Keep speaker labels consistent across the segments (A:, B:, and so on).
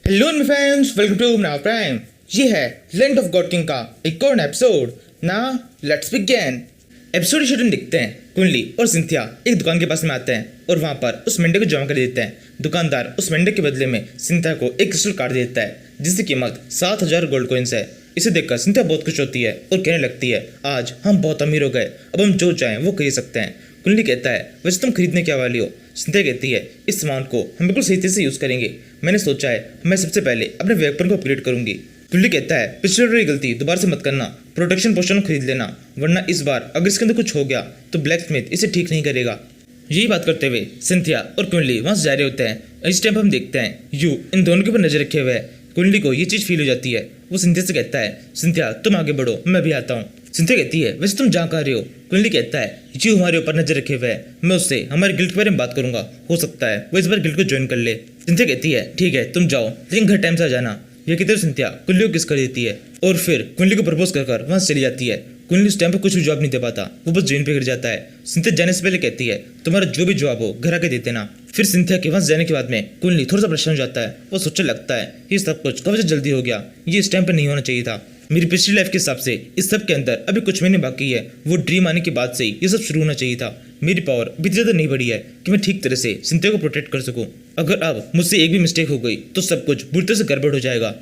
A: Hello my friends, welcome to now prime. ये है land of God king का एक और एपिसोड। ना लेट्स बिगिन। एपिसोड की शूटिंग देखते हैं। कुंडली और सिंथिया एक दुकान के पास में आते हैं और वहां पर उस मेंढे को जमा कर देते हैं। दुकानदार उस मेंढे के बदले में सिंथिया को एक क्रिस्टल कार्ड देता है जिसकी कीमत 7,000 गोल्ड कॉइन्स है। इसे देखकर सिंथिया बहुत खुश होती है और कहने लगती है, आज हम बहुत अमीर हो गए, अब हम जो चाहें वो खरीद सकते हैं। कुंडली कहता है, वैसे तुम खरीदने क्या वाली हो? सिंथिया कहती है, इस अमाउंट को हम बिल्कुल सही तरीके से यूज़ करेंगे। मैंने सोचा है मैं सबसे पहले अपने वेपन को अपग्रेड करूंगी। कुंडली कहता है, पिछली बार गलती दोबारा से मत करना, प्रोटेक्शन पोशन खरीद लेना, वरना इस बार अगर इसके अंदर कुछ हो गया तो ब्लैक स्मिथ इसे ठीक नहीं करेगा। यही बात करते हुए सिंथिया और कुंडली वहां से जा रहे होते हैं। इस टाइम हम देखते हैं यू इन दोनों के ऊपर नजर रखे हुए है। कुंडली को ये चीज फील हो जाती है। वो सिंथिया से कहता है, सिंथिया तुम आगे बढ़ो, मैं भी आता हूँ। सिंथिया कहती है, वैसे तुम जहाँ कह रहे हो? कुंडली कहता है, यू हमारे ऊपर नजर रखे हुए है, मैं उससे हमारे गिल्ड के बारे में बात करूंगा, हो सकता है वो इस बार गिल्ड को ज्वाइन कर ले। सिंथिया कहती है, ठीक है तुम जाओ, लेकिन घर टाइम से आ जाना। ये कहते हुए सिंथिया कुंडली को किस कर देती है और फिर कुंडली को प्रपोज कर वहां से चली जाती है। कुंडली उस टाइम पे कुछ भी जवाब नहीं दे पाता, वो बस जमीन पे गिर जाता है। सिंथिया जाने से पहले कहती है, तुम्हारा जो भी जवाब हो घर आके दे देना। फिर सिंथिया के वहां जाने के बाद में कुंडली थोड़ा सा परेशान हो जाता है। वो सोचने लगता है, ये सब कुछ कब से जल्दी हो गया, ये इस टाइम पे नहीं होना चाहिए था। मेरी पिछली लाइफ के हिसाब से इस सब के अंदर अभी कुछ महीने बाकी है, वो ड्रीम आने के बाद से ही ये सब शुरू होना चाहिए था। मेरी पावर अभी ज़्यादा नहीं बढ़ी है कि मैं ठीक तरह से सिंथिया को प्रोटेक्ट कर सकूं। अगर अब मुझसे एक भी मिस्टेक हो गई तो सब कुछ बुरी तरह से गड़बड़ हो जाएगा।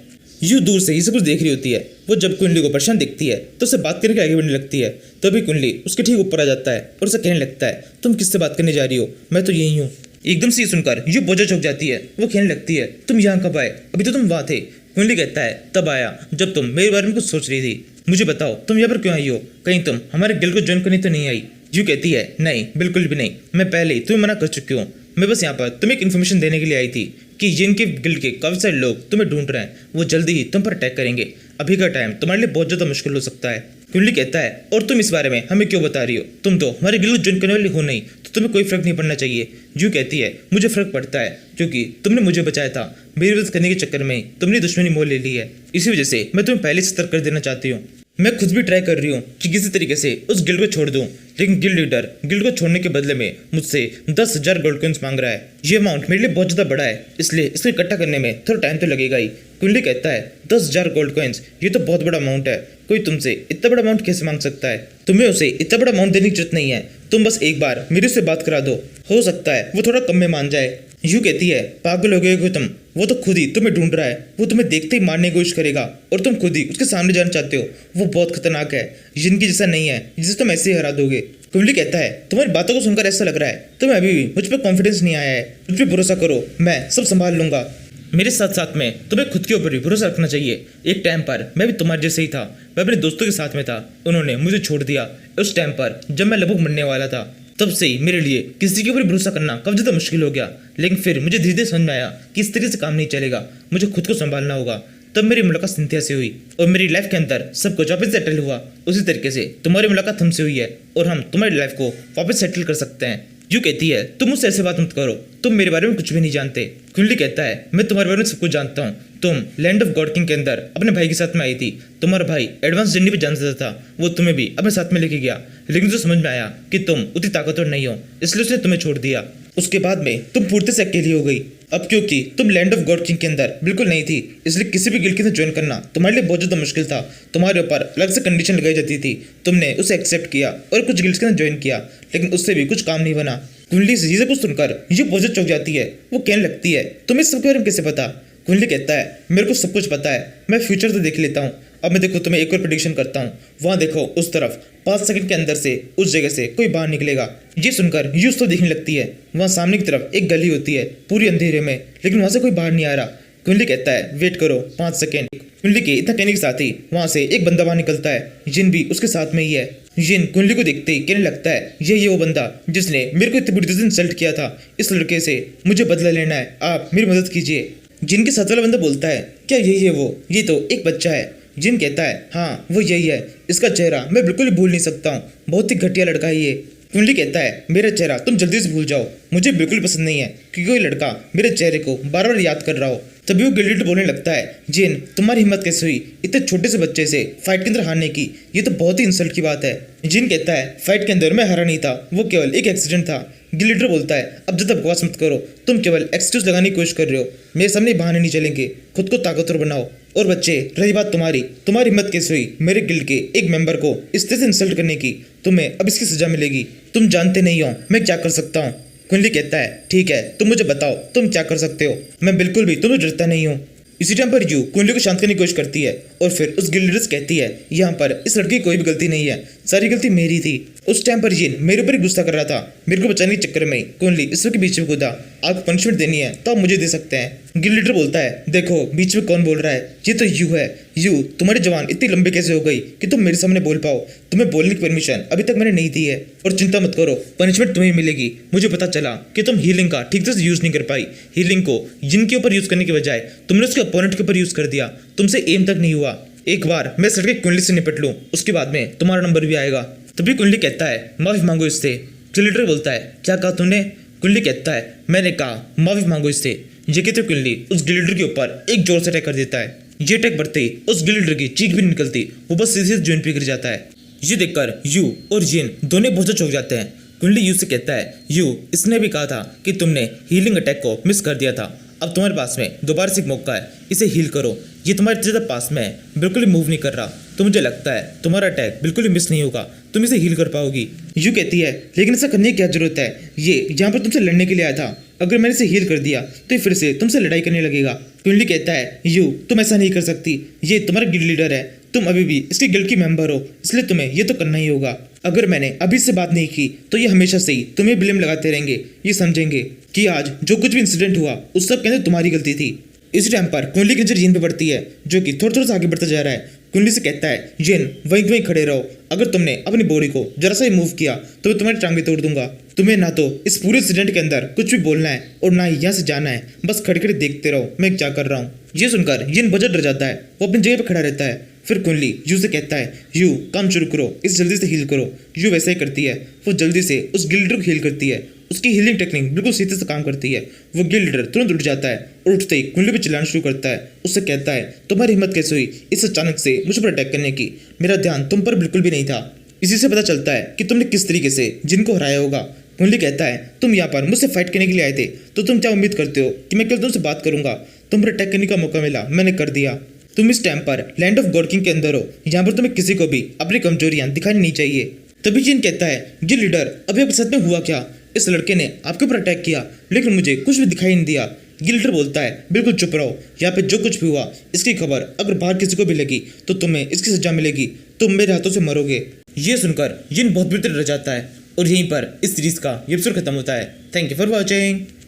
A: यू दूर से ही सब कुछ देख रही होती है। वो जब कुंडली को परेशान देखती है तो उससे बात करने के आगे बढ़ने लगती है। तभी कुंडली उसके ठीक ऊपर आ जाता है और उसे कहने लगता है, तुम किससे बात करने जा रही हो, मैं तो यही हूँ। एकदम से ये सुनकर यू बोझा चौंक जाती है। वो कहने लगती है, तुम यहाँ कब आए, अभी तो तुम वहाँ थे। कुंडली कहता है, तब आया जब तुम मेरे बारे में कुछ सोच रही थी। मुझे बताओ तुम यहाँ पर क्यों आई हो, कहीं तुम हमारे गिल्ड को ज्वाइन करने तो नहीं आई? यू कहती है, नहीं बिल्कुल भी नहीं, मैं पहले ही तुम्हें मना कर चुकी हूँ। मैं बस यहाँ पर तुम्हें एक इन्फॉर्मेशन देने के लिए आई थी कि जिनके गिल्ड के काफी सारे लोग तुम्हें ढूंढ रहे हैं, वो जल्दी ही तुम पर अटैक करेंगे। अभी का टाइम तुम्हारे लिए बहुत ज्यादा मुश्किल हो सकता है। कुंडली कहता है, और तुम इस बारे में हमें क्यों बता रही हो? तुम तो हमारे गिल्ड को ज्वाइन करने वाली हो नहीं, तो तुम्हें कोई फर्क नहीं पड़ना चाहिए। यू कहती है, मुझे फर्क पड़ता है क्योंकि तुमने मुझे बचाया था। मेरी मदद करने के चक्कर में तुमने दुश्मनी मोल ले ली है, इसी वजह से मैं तुम्हें पहले से सतर्क कर देना चाहती हूँ। मैं खुद भी ट्राई कर रही हूँ कि किसी तरीके से उस गिल्ड को छोड़ दूँ, लेकिन गिल्ड लीडर गिल्ड को छोड़ने के बदले में मुझसे 10,000 गोल्ड कॉइन्स मांग रहा है। ये अमाउंट मेरे लिए बहुत ज़्यादा बड़ा है, इसलिए इसको इकट्ठा करने में थोड़ा टाइम तो लगेगा ही। कुंडली कहता है, 10,000 गोल्ड कॉइन्स, ये तो बहुत बड़ा अमाउंट है, कोई तुमसे इतना बड़ा अमाउंट कैसे मांग सकता है? तुम्हें उसे इतना बड़ा अमाउंट देने की जरूरत नहीं है, तुम बस एक बार मेरे से बात करा दो, हो सकता है वो थोड़ा कम में मान जाए। यू कहती है, पागल हो गए हो तुम, वो तो खुद ही तुम्हें ढूंढ रहा है, वो तुम्हें देखते ही मारने की कोशिश करेगा और तुम खुद ही उसके सामने जाना चाहते हो। वो बहुत खतरनाक है, जिनकी जैसा नहीं है जिसे तुम ऐसे ही हरा दोगे। कुंडली कहता है, तुम्हारी बातों को सुनकर ऐसा लग रहा है तुम्हें अभी भी मुझ पर कॉन्फिडेंस नहीं आया है। मुझ पर भरोसा करो, मैं सब संभाल लूंगा। मेरे साथ साथ में तुम्हें खुद के ऊपर भी भरोसा रखना चाहिए। एक टाइम पर मैं भी तुम्हारे जैसे ही था, मैं अपने दोस्तों के साथ में था, उन्होंने मुझे छोड़ दिया उस टाइम पर जब मैं लगभग मरने वाला था। तब से ही मेरे लिए किसी के ऊपर भरोसा करना काफी ज्यादा मुश्किल हो गया, लेकिन फिर मुझे धीरे धीरे समझ में आया कि इस तरीके से काम नहीं चलेगा, मुझे खुद को संभालना होगा। तब मेरी मुलाकात सिंथिया से हुई और मेरी लाइफ के अंदर सब कुछ वापस सेटल हुआ। उसी तरीके से तुम्हारी मुलाकात हमसे हुई है और हम तुम्हारी लाइफ को वापस सेटल कर सकते हैं। यू कहती है, तुम मुझसे ऐसे बात मत करो, तुम मेरे बारे में कुछ भी नहीं जानते। कुंडली कहता है, मैं तुम्हारे बारे में सब कुछ जानता हूँ। तुम लैंड ऑफ गॉड किंग के अंदर अपने भाई के साथ में आई थी, तुम्हारा भाई एडवांस जर्नी पे जाना चाहता था, वो तुम्हें भी अपने साथ में लेके गया, लेकिन उसे समझ में आया कि तुम उतनी ताकतवर नहीं हो, इसलिए उसने तुम्हें छोड़ दिया। उसके बाद में तुम पूर्ति से अकेली हो गई। अब क्योंकि तुम लैंड ऑफ गॉड किंग के अंदर बिल्कुल नहीं थी, इसलिए किसी भी गिल्ड के साथ ज्वाइन करना तुम्हारे लिए बहुत ज़्यादा मुश्किल था। तुम्हारे ऊपर अलग से कंडीशन लगाई जाती थी, तुमने उसे एक्सेप्ट किया और कुछ गिल्ड्स के साथ ज्वाइन किया, लेकिन उससे भी कुछ काम नहीं बना। कुंडली से ये कुछ सुनकर ये बहुत चौंक जाती है। वो कहने लगती है, तुम्हें सब के बारे में कैसे पता? कुंडली कहता है, मेरे को सब कुछ पता है, मैं फ्यूचर तो देख लेता हूँ। अब मैं देखो तुम्हें एक और प्रेडिक्शन करता हूँ, वहाँ देखो उस तरफ 5 सेकंड के अंदर से उस जगह से कोई बाहर निकलेगा। ये सुनकर यूज तो देखने लगती है। वहाँ सामने की तरफ एक गली होती है पूरी अंधेरे में, लेकिन वहाँ से कोई बाहर नहीं आ रहा। कुंडली कहता है, वेट करो 5 सेकंड। कुंडली के इतना कहने के साथ ही वहाँ से एक बंदा बाहर निकलता है, जिन भी उसके साथ में ही है। जिन कुंडली को देखते ही कहने लगता है, ये वो बंदा जिसने मेरे को इतनी बुरी तरह से इंसल्ट किया था, इस लड़के से मुझे बदला लेना है, आप मेरी मदद कीजिए। जिन के साथ वाला बंदा बोलता है, क्या यही है वो? ये तो एक बच्चा है। जिन कहता है, हाँ वो यही है, इसका चेहरा मैं बिल्कुल भी भूल नहीं सकता हूँ, बहुत ही घटिया लड़का है ये। कुंडली कहता है, मेरा चेहरा तुम जल्दी से भूल जाओ, मुझे बिल्कुल पसंद नहीं है कि कोई लड़का मेरे चेहरे को बार बार याद कर रहा हो। तभी वो गिल्ड लीडर बोलने लगता है, जिन तुम्हारी हिम्मत कैसे हुई इतने छोटे से बच्चे से फाइट के अंदर हारने की, ये तो बहुत ही इंसल्ट की बात है। जिन कहता है फाइट के अंदर मैं हारा नहीं था, वो केवल एक एक्सीडेंट था। गिल्ड लीडर बोलता है, अब ज्यादा बकवास मत करो, तुम केवल एक्सक्यूज लगाने की कोशिश कर रहे हो, मेरे सामने बहाने नहीं चलेंगे, खुद को ताकतवर बनाओ। और बच्चे, रही बात तुम्हारी हिम्मत कैसे हुई मेरे गिल्ड के एक मेंबर को इस तरह से इंसल्ट करने की, तुम्हें अब इसकी सजा मिलेगी। तुम जानते नहीं हो मैं क्या कर सकता हूँ। कुंडली कहता है, ठीक है तुम मुझे बताओ तुम क्या कर सकते हो, मैं बिल्कुल भी तुमसे डरता नहीं हूँ। इसी टाइम पर यू कुंडली को शांत करने की कोशिश करती है और फिर उस गिल्ड लीडर से कहती है, यहाँ पर इस लड़की की कोई भी गलती नहीं है, सारी गलती मेरी थी। उस टाइम पर जिन मेरे ऊपर ही गुस्सा कर रहा था, मेरे को बचाने के चक्कर में कुंडली इस के बीच में कूदा। आपको पनिशमेंट देनी है तो आप मुझे दे सकते हैं। गिल्ड लीडर बोलता है, देखो बीच में कौन बोल रहा है, ये तो यू है। यू तुम्हारी जवान इतनी लंबी कैसे हो गई कि तुम मेरे सामने बोल पाओ, तुम्हें बोलने की परमिशन अभी तक मैंने नहीं दी है। और चिंता मत करो, पनिशमेंट तुम्हें मिलेगी। मुझे पता चला कि तुम हीलिंग का ठीक से यूज नहीं कर पाई, हीलिंग को जिन के ऊपर यूज करने के बजाय तुमने उसके अपोनेंट के ऊपर यूज कर दिया, तुमसे एम तक नहीं हुआ। एक बार मैं सड़के कुंडली से निपट लूं, उसके बाद में तुम्हारा नंबर भी आएगा। तभी कुंडली कहता है, माफी मांगो इससे। गिल्ड लीडर बोलता है, क्या कहा तुमने? कुंडली कहता है, मैंने कहा माफी मांगो इससे। ये कहते कुंडली उस गिल्ड लीडर के ऊपर एक जोर से अटैक कर देता है। ये अटैक बढ़ते ही उस गिल्ड लीडर की चीख भी निकलती, वो बस सीधे जमीन पे गिर जाता है। ये देखकर यू और जिन दोनों बहुत चौंक जाते हैं। कुंडली यू से कहता है, यू इसने भी कहा था कि तुमने हीलिंग अटैक को मिस कर दिया था, अब तुम्हारे पास में दोबारा से एक मौका है, इसे हील करो। ये तुम्हारे ज़्यादा पास में है, बिल्कुल ही मूव नहीं कर रहा, तो मुझे लगता है तुम्हारा अटैक बिल्कुल ही मिस नहीं होगा, तुम इसे हील कर पाओगी। यू कहती है, लेकिन ऐसा करने की क्या जरूरत है, ये यहाँ पर तुमसे लड़ने के लिए आया था, अगर मैंने इसे हील कर दिया तो ये फिर से तुमसे लड़ाई करने लगेगा। कुंडली कहता है, यू तुम ऐसा नहीं कर सकती, ये तुम्हारा गिल्ड लीडर है, तुम अभी भी इसके गिल्ड की मेंबर हो, इसलिए तुम्हें ये तो करना ही होगा। अगर मैंने अभी से बात नहीं की तो ये हमेशा से ही तुम्हें ब्लेम लगाते रहेंगे, ये समझेंगे कि आज जो कुछ भी इंसिडेंट हुआ उस सब के अंदर तुम्हारी गलती थी। इसी टाइम पर कुंडली की नजर जिन पे पड़ती है, जो कि थोड़ा थोड़ा सा आगे बढ़ता जा रहा है। कुंडली से कहता है, जिन वहीं वहीं खड़े रहो, अगर तुमने अपनी बॉडी को जरा सा ही मूव किया तो मैं तुम्हारी टांगें तोड़ दूंगा। तुम्हें ना तो इस पूरे इंसिडेंट के अंदर कुछ भी बोलना है और ना ही यहाँ से जाना है, बस खड़े खड़े देखते रहो मैं क्या कर रहा हूँ। ये सुनकर जिन बहुत डर जाता है, वो अपनी जगह पर खड़ा रहता है। फिर कुंडली यू से कहता है, यू काम शुरू करो, इस जल्दी से हील करो। यू वैसा ही करती है, वो जल्दी से उस गिल्ड लीडर को हील करती है। उसकी हीलिंग टेक्निक बिल्कुल सीधे से काम करती है। वो गिल्ड लीडर तुरंत उठ जाता है और उठते ही कुंडली पे चिल्लाना शुरू करता है। उससे कहता है, तुम्हारी हिम्मत कैसे हुई इस अचानक से मुझ पर अटैक करने की, मेरा ध्यान तुम पर बिल्कुल भी नहीं था। इसी से पता चलता है कि तुमने किस तरीके से जिनको हराया होगा। कुंडली कहता है, तुम यहाँ पर मुझसे फाइट करने के लिए आए थे, तो तुम क्या उम्मीद करते हो कि मैं कल तुमसे बात करूंगा? तुम पर अटैक करने का मौका मिला, मैंने कर दिया। तुम इस टाइम पर लैंड ऑफ गॉड किंग के अंदर हो, यहाँ पर तुम्हें किसी को भी अपनी कमजोरियां दिखानी नहीं चाहिए। तभी जिन कहता है, जी लीडर अभी आपके साथ में हुआ क्या? इस लड़के ने आपके ऊपर अटैक किया लेकिन मुझे कुछ भी दिखाई नहीं दिया। गिल्ड लीडर बोलता है, बिल्कुल चुप रहो, यहाँ पे जो कुछ भी हुआ इसकी खबर अगर बाहर किसी को भी लगी तो तुम्हें इसकी सजा मिलेगी, तुम मेरे हाथों से मरोगे। ये सुनकर जिन बहुत बुरी तरह डर जाता है और यहीं पर इस सीरीज का ये एपिसोड खत्म होता है। Thank you for watching.